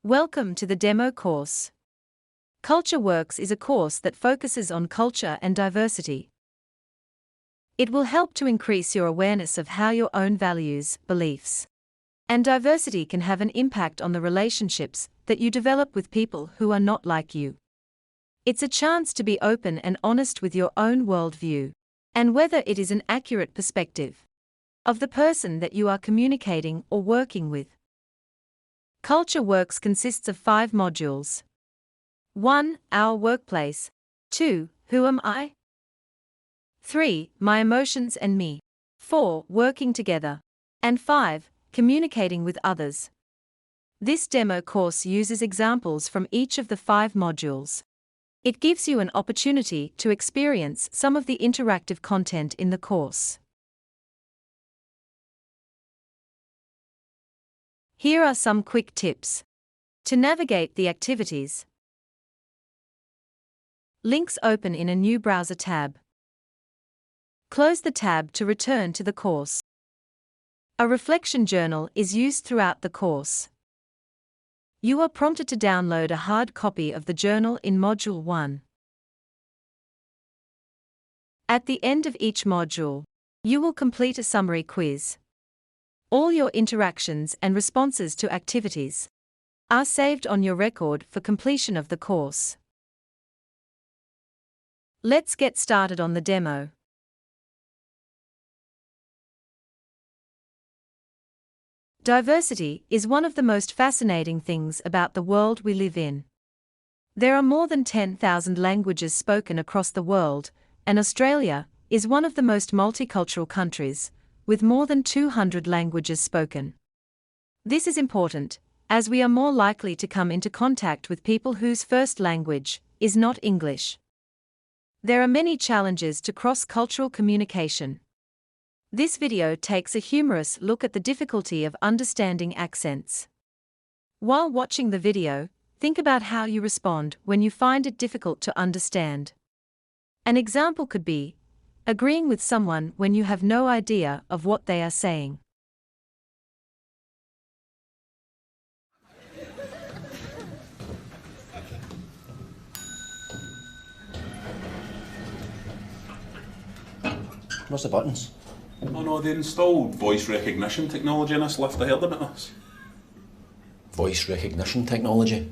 Welcome to the demo course. CultureWorks is a course that focuses on culture and diversity. It will help to increase your awareness of how your own values, beliefs, and diversity can have an impact on the relationships that you develop with people who are not like you. It's a chance to be open and honest with your own worldview, and whether it is an accurate perspective of the person that you are communicating or working with. CultureWorks consists of 5 modules. 1. Our workplace. 2. Who am I? 3. My emotions and me. 4. Working together. And 5. Communicating with others. This demo course uses examples from each of the 5 modules. It gives you an opportunity to experience some of the interactive content in the course. Here are some quick tips to navigate the activities. Links open in a new browser tab. Close the tab to return to the course. A reflection journal is used throughout the course. You are prompted to download a hard copy of the journal in Module 1. At the end of each module, you will complete a summary quiz. All your interactions and responses to activities are saved on your record for completion of the course. Let's get started on the demo. Diversity is one of the most fascinating things about the world we live in. There are more than 10,000 languages spoken across the world, and Australia is one of the most multicultural countries, with more than 200 languages spoken. This is important, as we are more likely to come into contact with people whose first language is not English. There are many challenges to cross-cultural communication. This video takes a humorous look at the difficulty of understanding accents. While watching the video, think about how you respond when you find it difficult to understand. An example could be agreeing with someone when you have no idea of what they are saying. What's the buttons? Oh no, they installed voice recognition technology in this lift. I heard about this. Voice recognition technology?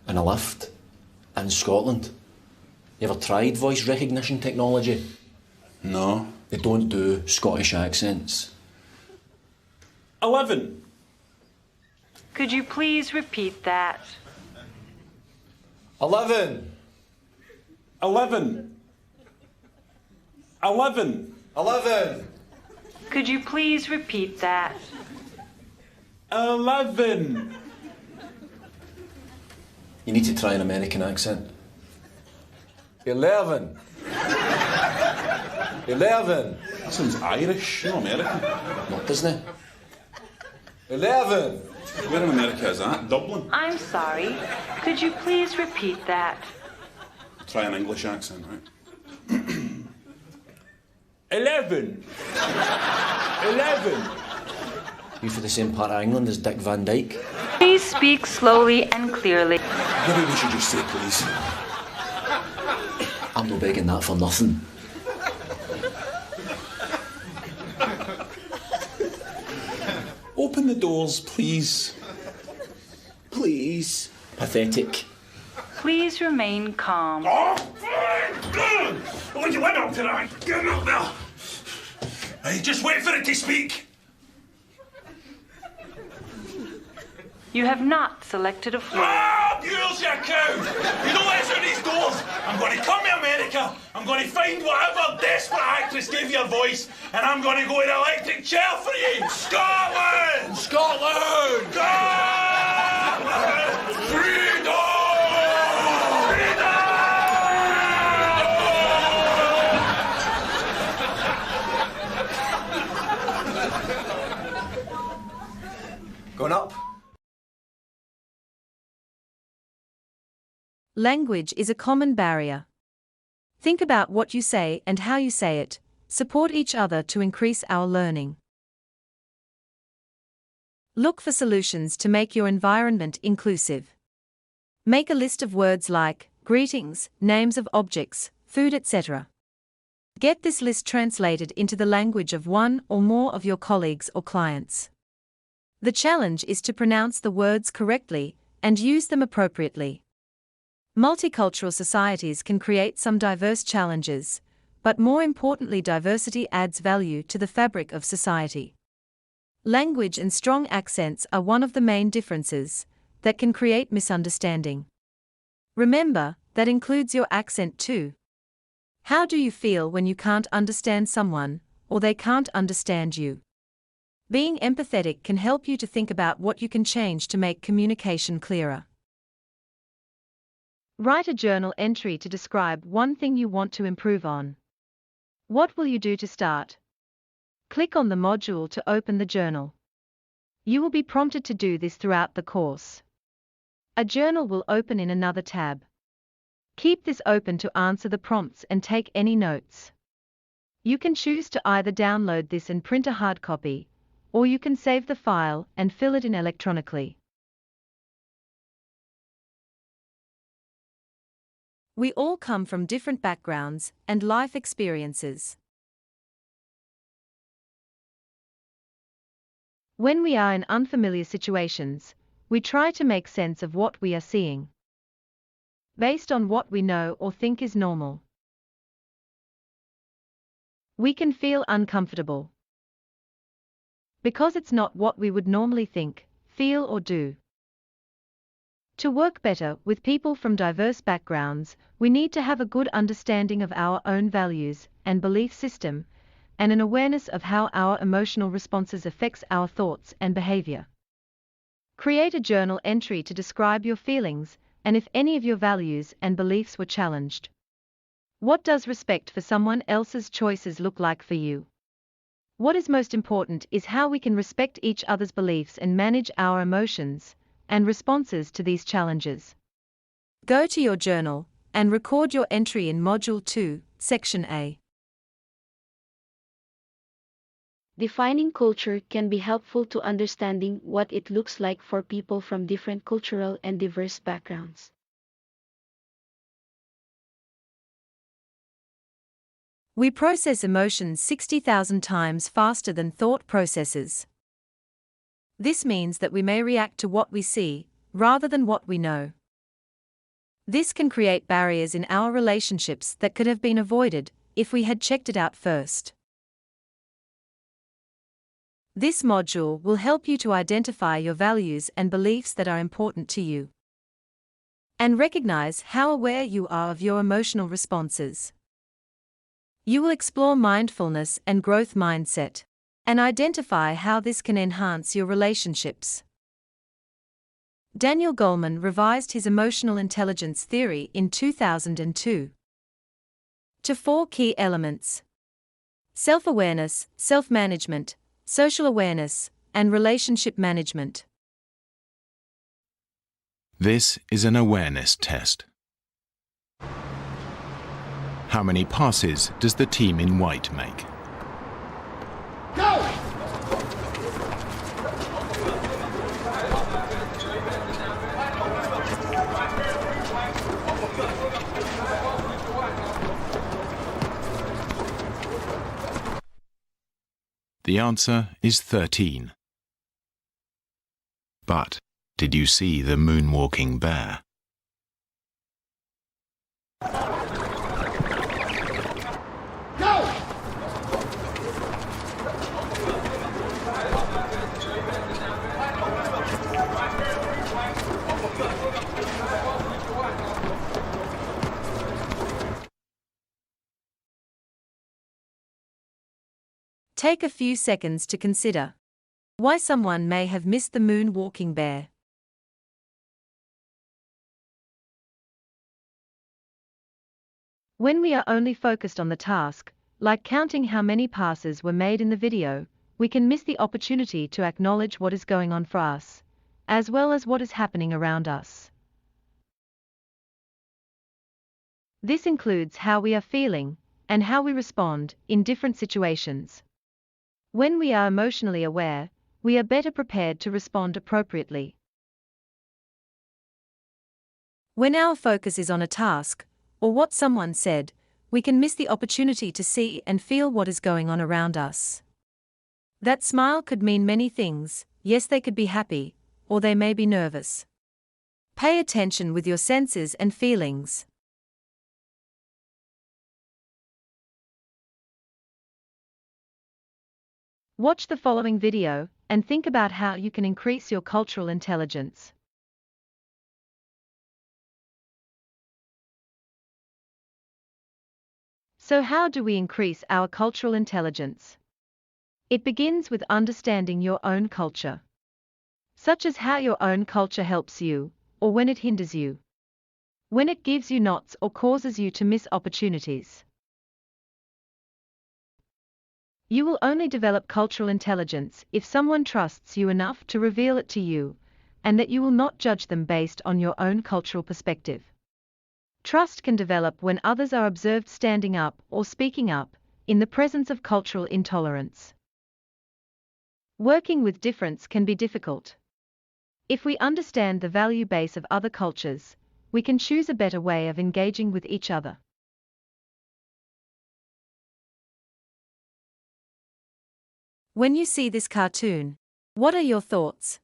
In a lift? In Scotland? You ever tried voice recognition technology? No. They don't do Scottish accents. 11. Could you please repeat that? 11! 11. 11. 11! Could you please repeat that? 11. You need to try an American accent. 11! 11! That sounds Irish, no American. No, doesn't it? 11! Where in America is that? Dublin? I'm sorry. Could you please repeat that? Try an English accent, right? 11. 11. You for the same part of England as Dick Van Dyke? Please speak slowly and clearly. Maybe we should just say please. I'm no begging that for nothing. Open the doors, please. Please. Pathetic. Please remain calm. Oh, God! What do you want up tonight? Get him up there. Hey, just wait for it to speak. You have not selected a floor. Ah, mules, you cow! You don't let us out these doors. I'm going to come to America. I'm going to find whatever desperate actress gave you a voice, and I'm going to go in an electric chair for you. Scotland! Scotland! Scotland! Freedom! Going up. Language is a common barrier. Think about what you say and how you say it. Support each other to increase our learning. Look for solutions to make your environment inclusive. Make a list of words like greetings, names of objects, food, etc. Get this list translated into the language of one or more of your colleagues or clients. The challenge is to pronounce the words correctly and use them appropriately. Multicultural societies can create some diverse challenges, but more importantly, diversity adds value to the fabric of society. Language and strong accents are one of the main differences that can create misunderstanding. Remember, that includes your accent too. How do you feel when you can't understand someone, or they can't understand you? Being empathetic can help you to think about what you can change to make communication clearer. Write a journal entry to describe one thing you want to improve on. What will you do to start? Click on the module to open the journal. You will be prompted to do this throughout the course. A journal will open in another tab. Keep this open to answer the prompts and take any notes. You can choose to either download this and print a hard copy, or you can save the file and fill it in electronically. We all come from different backgrounds and life experiences. When we are in unfamiliar situations, we try to make sense of what we are seeing, based on what we know or think is normal. We can feel uncomfortable because it's not what we would normally think, feel, or do. To work better with people from diverse backgrounds, we need to have a good understanding of our own values and belief system, and an awareness of how our emotional responses affects our thoughts and behavior. Create a journal entry to describe your feelings and if any of your values and beliefs were challenged. What does respect for someone else's choices look like for you? What is most important is how we can respect each other's beliefs and manage our emotions and responses to these challenges. Go to your journal and record your entry in Module 2, Section A. Defining culture can be helpful to understanding what it looks like for people from different cultural and diverse backgrounds. We process emotions 60,000 times faster than thought processes. This means that we may react to what we see, rather than what we know. This can create barriers in our relationships that could have been avoided if we had checked it out first. This module will help you to identify your values and beliefs that are important to you, and recognize how aware you are of your emotional responses. You will explore mindfulness and growth mindset, and identify how this can enhance your relationships. Daniel Goleman revised his emotional intelligence theory in 2002 to 4 key elements: self-awareness, self-management, social awareness, and relationship management. This is an awareness test. How many passes does the team in white make? The answer is 13. But did you see the moonwalking bear? Take a few seconds to consider why someone may have missed the moonwalking bear. When we are only focused on the task, like counting how many passes were made in the video, we can miss the opportunity to acknowledge what is going on for us, as well as what is happening around us. This includes how we are feeling and how we respond in different situations. When we are emotionally aware, we are better prepared to respond appropriately. When our focus is on a task, or what someone said, we can miss the opportunity to see and feel what is going on around us. That smile could mean many things. Yes, they could be happy, or they may be nervous. Pay attention with your senses and feelings. Watch the following video and think about how you can increase your cultural intelligence. So how do we increase our cultural intelligence? It begins with understanding your own culture, such as how your own culture helps you, or when it hinders you, when it gives you knots or causes you to miss opportunities. You will only develop cultural intelligence if someone trusts you enough to reveal it to you, and that you will not judge them based on your own cultural perspective. Trust can develop when others are observed standing up or speaking up, in the presence of cultural intolerance. Working with difference can be difficult. If we understand the value base of other cultures, we can choose a better way of engaging with each other. When you see this cartoon, what are your thoughts?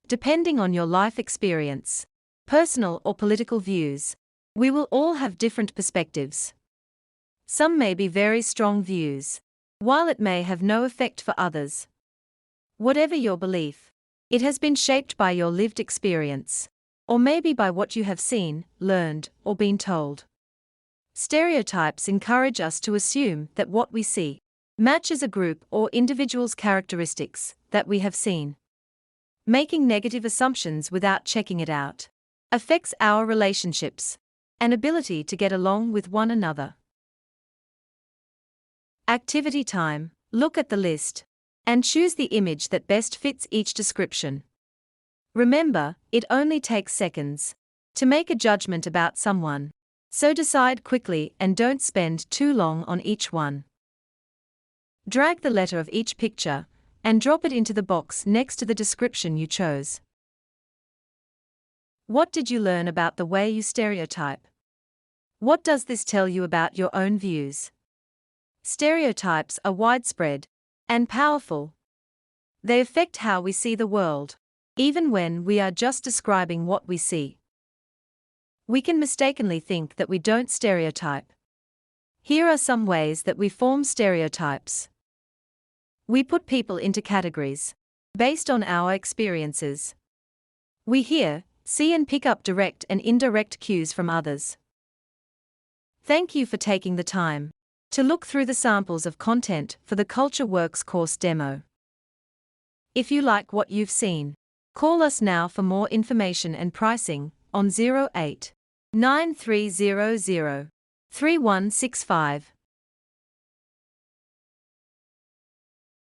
Depending on your life experience, personal or political views, we will all have different perspectives. Some may be very strong views, while it may have no effect for others. Whatever your belief, it has been shaped by your lived experience, or maybe by what you have seen, learned, or been told. Stereotypes encourage us to assume that what we see matches a group or individual's characteristics that we have seen. Making negative assumptions without checking it out affects our relationships and ability to get along with one another. Activity time. Look at the list and choose the image that best fits each description. Remember, it only takes seconds to make a judgment about someone, so decide quickly and don't spend too long on each one. Drag the letter of each picture and drop it into the box next to the description you chose. What did you learn about the way you stereotype? What does this tell you about your own views? Stereotypes are widespread and powerful. They affect how we see the world, even when we are just describing what we see. We can mistakenly think that we don't stereotype. Here are some ways that we form stereotypes. We put people into categories based on our experiences. We hear, see, and pick up direct and indirect cues from others. Thank you for taking the time to look through the samples of content for the Culture Works course demo. If you like what you've seen, call us now for more information and pricing on 08 9300 3165.